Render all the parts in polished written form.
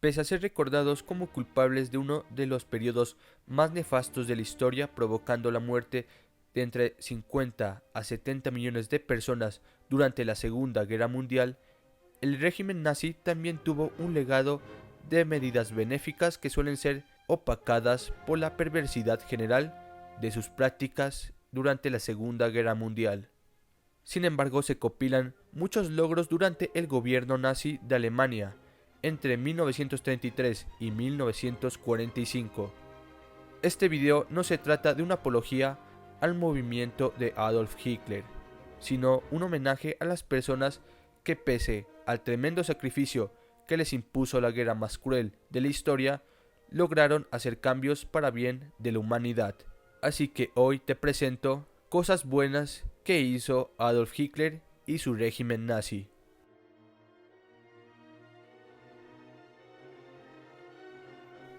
Pese a ser recordados como culpables de uno de los periodos más nefastos de la historia, provocando la muerte de entre 50 a 70 millones de personas durante la Segunda Guerra Mundial, el régimen nazi también tuvo un legado de medidas benéficas que suelen ser opacadas por la perversidad general de sus prácticas durante la Segunda Guerra Mundial. Sin embargo, se compilan muchos logros durante el gobierno nazi de Alemania entre 1933 y 1945. Este video no se trata de una apología al movimiento de Adolf Hitler, sino un homenaje a las personas que, pese al tremendo sacrificio que les impuso la guerra más cruel de la historia, lograron hacer cambios para bien de la humanidad. Así que hoy te presento cosas buenas que hizo Adolf Hitler y su régimen nazi.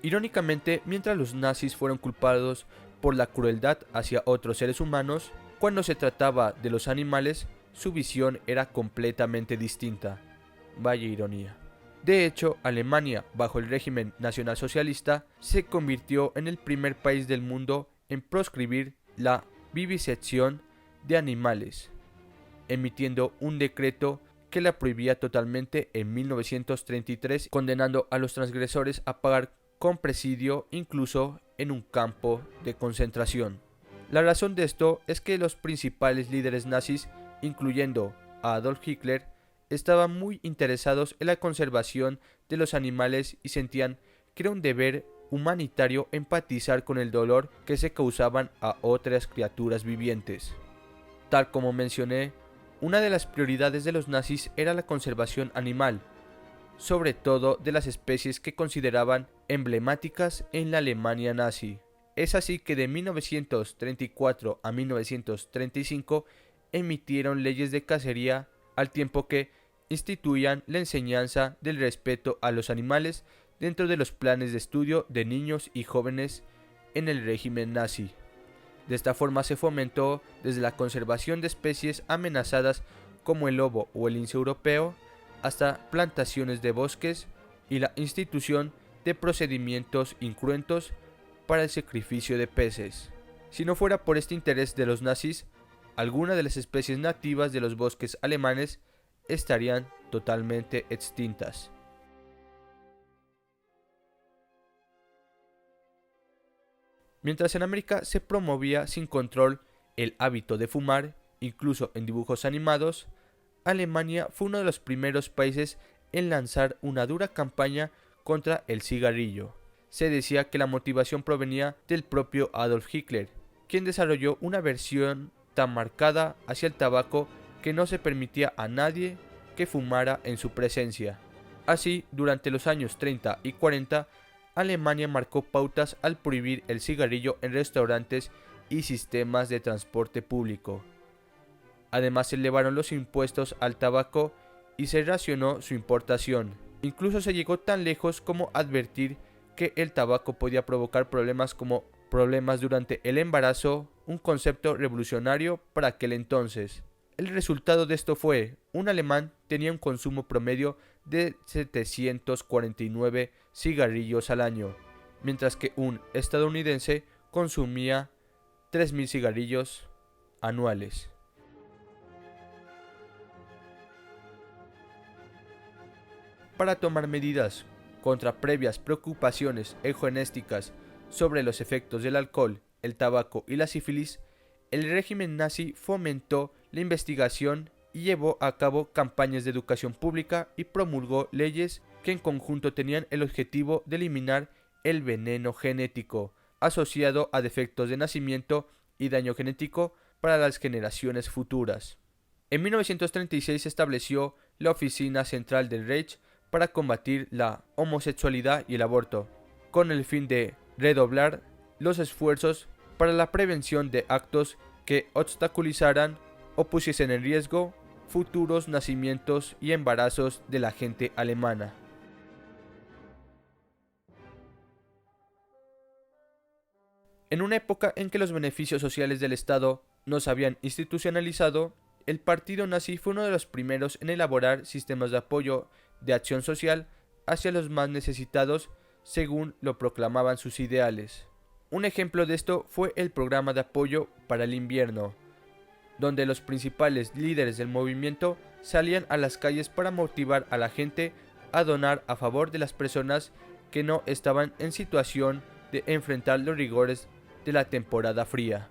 Irónicamente, mientras los nazis fueron culpados por la crueldad hacia otros seres humanos, cuando se trataba de los animales, su visión era completamente distinta. Vaya ironía. De hecho, Alemania, bajo el régimen nacionalsocialista, se convirtió en el primer país del mundo en proscribir la vivisección de animales, emitiendo un decreto que la prohibía totalmente en 1933, condenando a los transgresores a pagar con presidio incluso en un campo de concentración. La razón de esto es que los principales líderes nazis, incluyendo a Adolf Hitler, estaban muy interesados en la conservación de los animales y sentían que era un deber humanitario empatizar con el dolor que se causaban a otras criaturas vivientes. Tal como mencioné, una de las prioridades de los nazis era la conservación animal, sobre todo de las especies que consideraban emblemáticas en la Alemania nazi. Es así que de 1934 a 1935 emitieron leyes de cacería, al tiempo que instituían la enseñanza del respeto a los animales dentro de los planes de estudio de niños y jóvenes en el régimen nazi. De esta forma se fomentó desde la conservación de especies amenazadas como el lobo o el lince europeo, hasta plantaciones de bosques y la institución de procedimientos incruentos para el sacrificio de peces. Si no fuera por este interés de los nazis, algunas de las especies nativas de los bosques alemanes estarían totalmente extintas. Mientras en América se promovía sin control el hábito de fumar, incluso en dibujos animados, Alemania fue uno de los primeros países en lanzar una dura campaña contra el cigarrillo. Se decía que la motivación provenía del propio Adolf Hitler, quien desarrolló una aversión tan marcada hacia el tabaco que no se permitía a nadie que fumara en su presencia. Así, durante los años 30 y 40, Alemania marcó pautas al prohibir el cigarrillo en restaurantes y sistemas de transporte público. Además, se elevaron los impuestos al tabaco y se racionó su importación. Incluso se llegó tan lejos como advertir que el tabaco podía provocar problemas como problemas durante el embarazo, un concepto revolucionario para aquel entonces. El resultado de esto fue, un alemán tenía un consumo promedio de 749 cigarrillos al año, mientras que un estadounidense consumía 3.000 cigarrillos anuales. Para tomar medidas contra previas preocupaciones eugenésticas sobre los efectos del alcohol, el tabaco y la sífilis, el régimen nazi fomentó la investigación y llevó a cabo campañas de educación pública y promulgó leyes que en conjunto tenían el objetivo de eliminar el veneno genético asociado a defectos de nacimiento y daño genético para las generaciones futuras. En 1936 se estableció la Oficina Central del Reich para combatir la homosexualidad y el aborto, con el fin de redoblar los esfuerzos para la prevención de actos que obstaculizaran o pusiesen en riesgo futuros nacimientos y embarazos de la gente alemana. En una época en que los beneficios sociales del Estado no se habían institucionalizado, el partido nazi fue uno de los primeros en elaborar sistemas de apoyo de acción social hacia los más necesitados según lo proclamaban sus ideales. Un ejemplo de esto fue el programa de apoyo para el invierno, donde los principales líderes del movimiento salían a las calles para motivar a la gente a donar a favor de las personas que no estaban en situación de enfrentar los rigores de la temporada fría.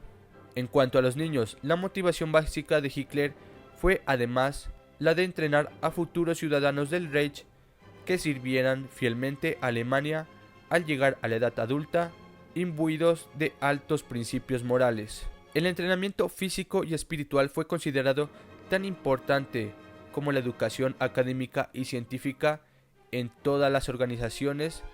En cuanto a los niños, la motivación básica de Hitler fue además la de entrenar a futuros ciudadanos del Reich que sirvieran fielmente a Alemania al llegar a la edad adulta, imbuidos de altos principios morales. El entrenamiento físico y espiritual fue considerado tan importante como la educación académica y científica en todas las organizaciones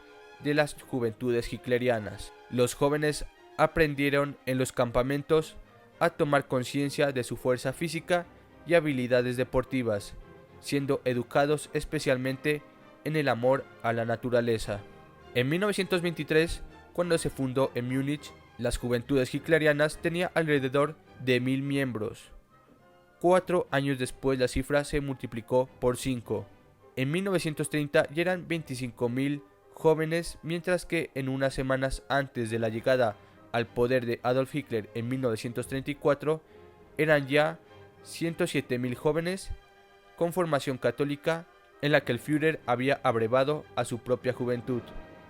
de las juventudes hitlerianas. Los jóvenes aprendieron en los campamentos a tomar conciencia de su fuerza física y habilidades deportivas, siendo educados especialmente en el amor a la naturaleza. En 1923, cuando se fundó en Múnich, las juventudes hitlerianas tenía alrededor de 1000 miembros. 4 años después la cifra se multiplicó por 5. En 1930 ya eran 25.000 jóvenes, mientras que en unas semanas antes de la llegada al poder de Adolf Hitler en 1934 eran ya 107.000 jóvenes con formación católica en la que el Führer había abrevado a su propia juventud.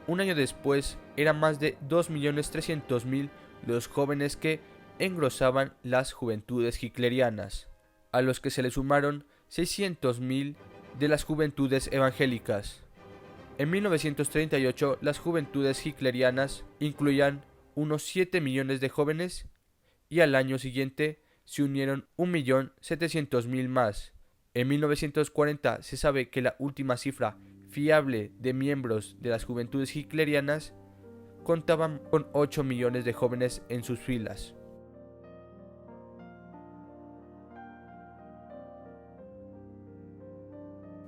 Un año después eran más de 2.300.000 los jóvenes que engrosaban las juventudes hitlerianas, a los que se le sumaron 600.000 de las juventudes evangélicas. En 1938 las juventudes hitlerianas incluían unos 7 millones de jóvenes y al año siguiente se unieron 1.700.000 más. En 1940 se sabe que la última cifra fiable de miembros de las juventudes hitlerianas contaban con 8 millones de jóvenes en sus filas.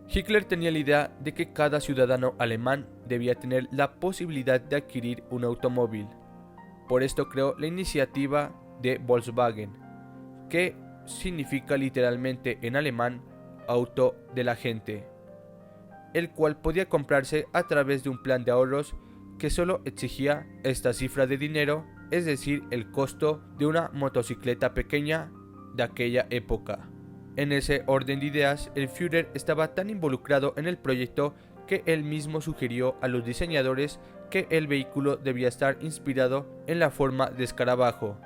Hitler tenía la idea de que cada ciudadano alemán debía tener la posibilidad de adquirir un automóvil. Por esto creó la iniciativa de Volkswagen, que significa literalmente en alemán auto de la gente, el cual podía comprarse a través de un plan de ahorros que solo exigía esta cifra de dinero, es decir, el costo de una motocicleta pequeña de aquella época. En ese orden de ideas, el Führer estaba tan involucrado en el proyecto que él mismo sugirió a los diseñadores que el vehículo debía estar inspirado en la forma de escarabajo,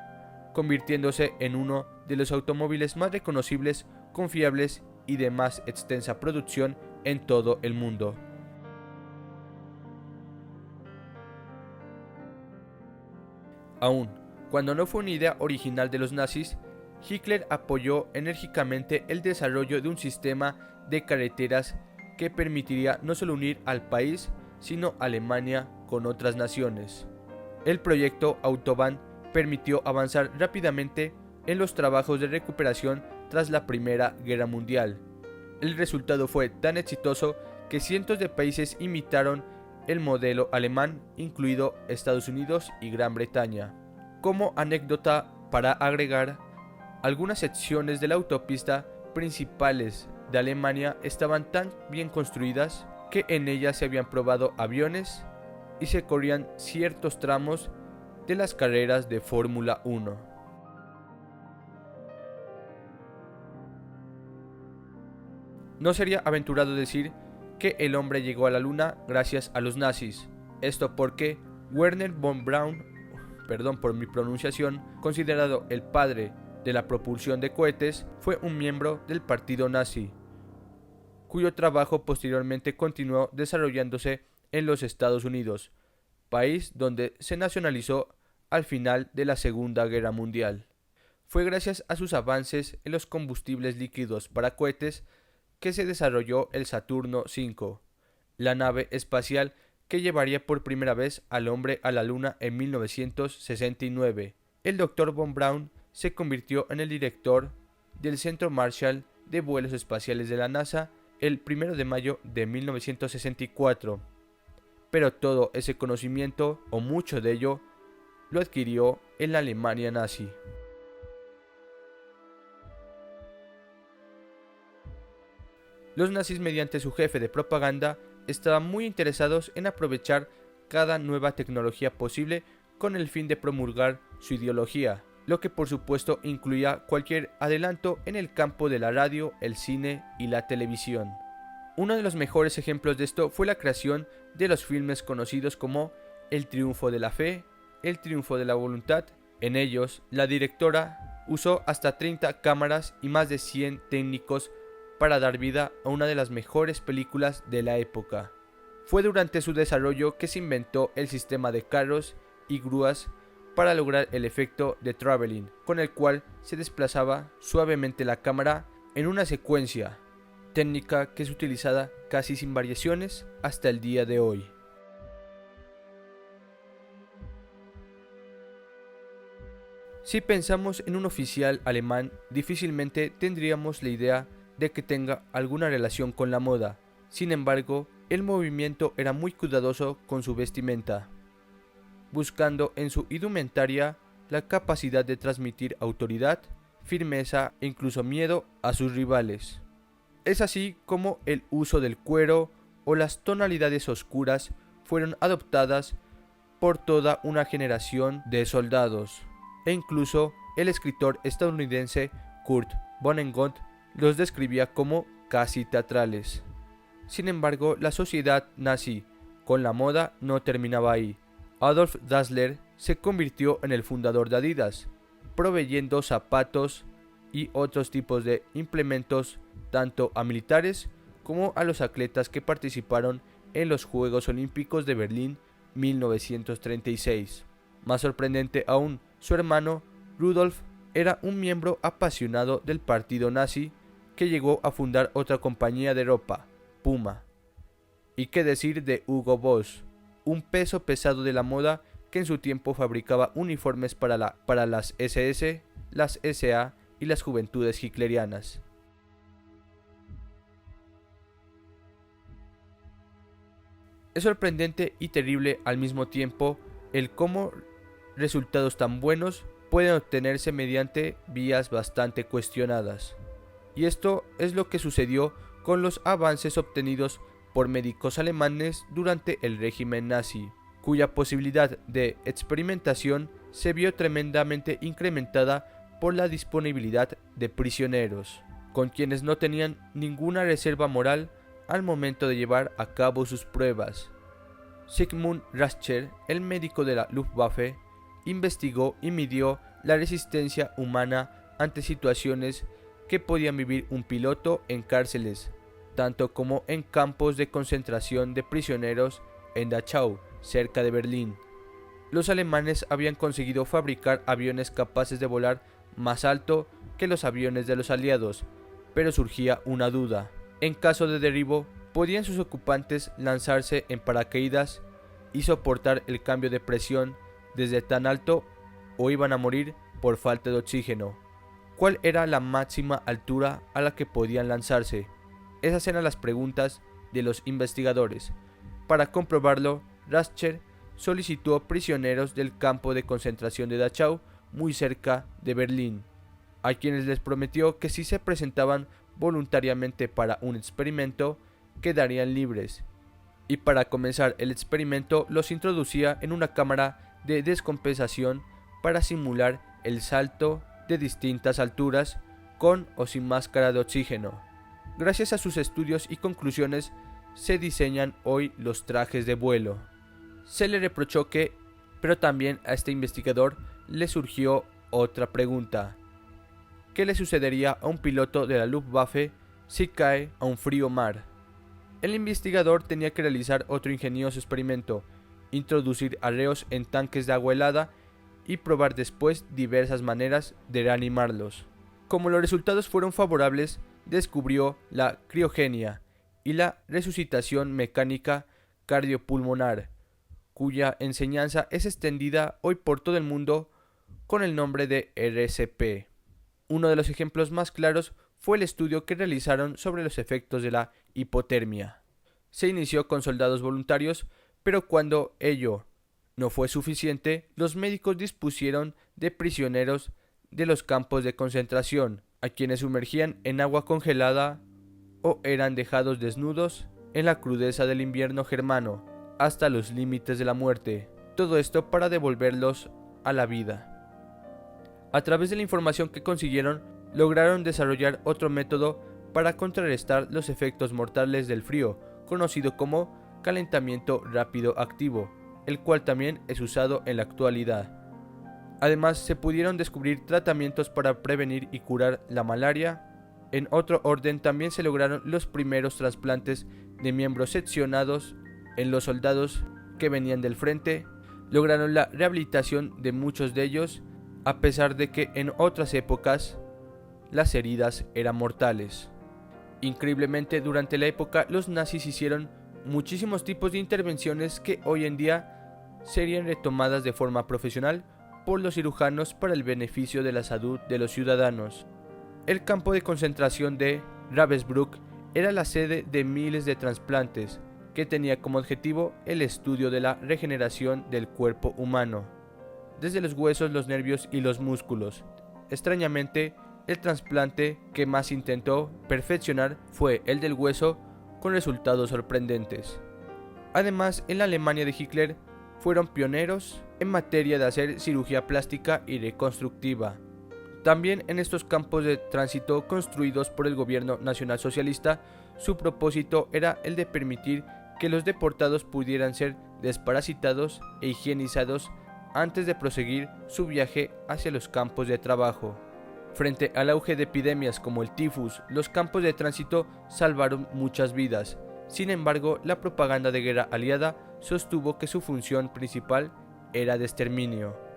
convirtiéndose en uno de los automóviles más reconocibles, confiables y de más extensa producción en todo el mundo. Aún cuando no fue una idea original de los nazis, Hitler apoyó enérgicamente el desarrollo de un sistema de carreteras que permitiría no solo unir al país, sino Alemania con otras naciones. El proyecto Autobahn permitió avanzar rápidamente en los trabajos de recuperación tras la Primera Guerra Mundial. El resultado fue tan exitoso que cientos de países imitaron el modelo alemán, incluido Estados Unidos y Gran Bretaña. Como anécdota para agregar, algunas secciones de la autopista principales de Alemania estaban tan bien construidas que en ellas se habían probado aviones y se corrían ciertos tramos de las carreras de Fórmula 1. No sería aventurado decir que el hombre llegó a la luna gracias a los nazis. Esto porque Werner von Braun, perdón por mi pronunciación, considerado el padre de la propulsión de cohetes, fue un miembro del partido nazi, cuyo trabajo posteriormente continuó desarrollándose en los Estados Unidos, país donde se nacionalizó al final de la Segunda Guerra Mundial. Fue gracias a sus avances en los combustibles líquidos para cohetes que se desarrolló el Saturno V, la nave espacial que llevaría por primera vez al hombre a la Luna en 1969. El Dr. von Braun se convirtió en el director del Centro Marshall de Vuelos Espaciales de la NASA el 1 de mayo de 1964. Pero todo ese conocimiento, o mucho de ello, lo adquirió en la Alemania nazi. Los nazis, mediante su jefe de propaganda, estaban muy interesados en aprovechar cada nueva tecnología posible con el fin de promulgar su ideología, lo que por supuesto incluía cualquier adelanto en el campo de la radio, el cine y la televisión. Uno de los mejores ejemplos de esto fue la creación de los filmes conocidos como El triunfo de la fe, El triunfo de la voluntad. En ellos, la directora usó hasta 30 cámaras y más de 100 técnicos para dar vida a una de las mejores películas de la época. Fue durante su desarrollo que se inventó el sistema de carros y grúas para lograr el efecto de traveling, con el cual se desplazaba suavemente la cámara en una secuencia, técnica que es utilizada casi sin variaciones hasta el día de hoy. Si pensamos en un oficial alemán, difícilmente tendríamos la idea de que tenga alguna relación con la moda. Sin embargo, el movimiento era muy cuidadoso con su vestimenta, buscando en su indumentaria la capacidad de transmitir autoridad, firmeza e incluso miedo a sus rivales. Es así como el uso del cuero o las tonalidades oscuras fueron adoptadas por toda una generación de soldados, e incluso el escritor estadounidense Kurt Vonnegut los describía como casi teatrales. Sin embargo, la sociedad nazi con la moda no terminaba ahí. Adolf Dassler se convirtió en el fundador de Adidas, proveyendo zapatos y otros tipos de implementos tanto a militares como a los atletas que participaron en los Juegos Olímpicos de Berlín 1936. Más sorprendente aún, su hermano Rudolf era un miembro apasionado del partido nazi que llegó a fundar otra compañía de ropa, Puma. ¿Y qué decir de Hugo Boss, un peso pesado de la moda que en su tiempo fabricaba uniformes para las SS, las SA y las juventudes hitlerianas? Es sorprendente y terrible al mismo tiempo el cómo resultados tan buenos pueden obtenerse mediante vías bastante cuestionadas. Y esto es lo que sucedió con los avances obtenidos por médicos alemanes durante el régimen nazi, cuya posibilidad de experimentación se vio tremendamente incrementada por la disponibilidad de prisioneros, con quienes no tenían ninguna reserva moral al momento de llevar a cabo sus pruebas. Sigmund Rascher, el médico de la Luftwaffe, investigó y midió la resistencia humana ante situaciones que podían vivir un piloto en cárceles, tanto como en campos de concentración de prisioneros en Dachau, cerca de Berlín. Los alemanes habían conseguido fabricar aviones capaces de volar más alto que los aviones de los aliados, pero surgía una duda. En caso de derribo, ¿podían sus ocupantes lanzarse en paracaídas y soportar el cambio de presión desde tan alto o iban a morir por falta de oxígeno? ¿Cuál era la máxima altura a la que podían lanzarse? Esas eran las preguntas de los investigadores. Para comprobarlo, Rascher solicitó prisioneros del campo de concentración de Dachau, muy cerca de Berlín, a quienes les prometió que si se presentaban voluntariamente para un experimento, quedarían libres. Y para comenzar el experimento los introducía en una cámara de descompensación para simular el salto de distintas alturas con o sin máscara de oxígeno. Gracias a sus estudios y conclusiones se diseñan hoy los trajes de vuelo. Se le reprochó que, pero también a este investigador le surgió otra pregunta. ¿Qué le sucedería a un piloto de la Luftwaffe si cae a un frío mar? El investigador tenía que realizar otro ingenioso experimento, introducir arreos en tanques de agua helada y probar después diversas maneras de reanimarlos. Como los resultados fueron favorables, descubrió la criogenia y la resucitación mecánica cardiopulmonar, cuya enseñanza es extendida hoy por todo el mundo con el nombre de RCP. Uno de los ejemplos más claros fue el estudio que realizaron sobre los efectos de la hipotermia. Se inició con soldados voluntarios, pero cuando ello no fue suficiente, los médicos dispusieron de prisioneros de los campos de concentración, a quienes sumergían en agua congelada o eran dejados desnudos en la crudeza del invierno germano, hasta los límites de la muerte. Todo esto para devolverlos a la vida. A través de la información que consiguieron, lograron desarrollar otro método para contrarrestar los efectos mortales del frío, conocido como calentamiento rápido activo, el cual también es usado en la actualidad. Además, se pudieron descubrir tratamientos para prevenir y curar la malaria. En otro orden, también se lograron los primeros trasplantes de miembros seccionados en los soldados que venían del frente. Lograron la rehabilitación de muchos de ellos, a pesar de que en otras épocas las heridas eran mortales. Increíblemente, durante la época, los nazis hicieron muchísimos tipos de intervenciones que hoy en día serían retomadas de forma profesional por los cirujanos para el beneficio de la salud de los ciudadanos. El campo de concentración de Ravensbrück era la sede de miles de trasplantes, que tenía como objetivo el estudio de la regeneración del cuerpo humano, desde los huesos, los nervios y los músculos. Extrañamente, el trasplante que más intentó perfeccionar fue el del hueso, con resultados sorprendentes. Además, en la Alemania de Hitler fueron pioneros en materia de hacer cirugía plástica y reconstructiva. También en estos campos de tránsito construidos por el gobierno nacionalsocialista, su propósito era el de permitir que los deportados pudieran ser desparasitados e higienizados antes de proseguir su viaje hacia los campos de trabajo. Frente al auge de epidemias como el tifus, los campos de tránsito salvaron muchas vidas. Sin embargo, la propaganda de guerra aliada sostuvo que su función principal era de exterminio.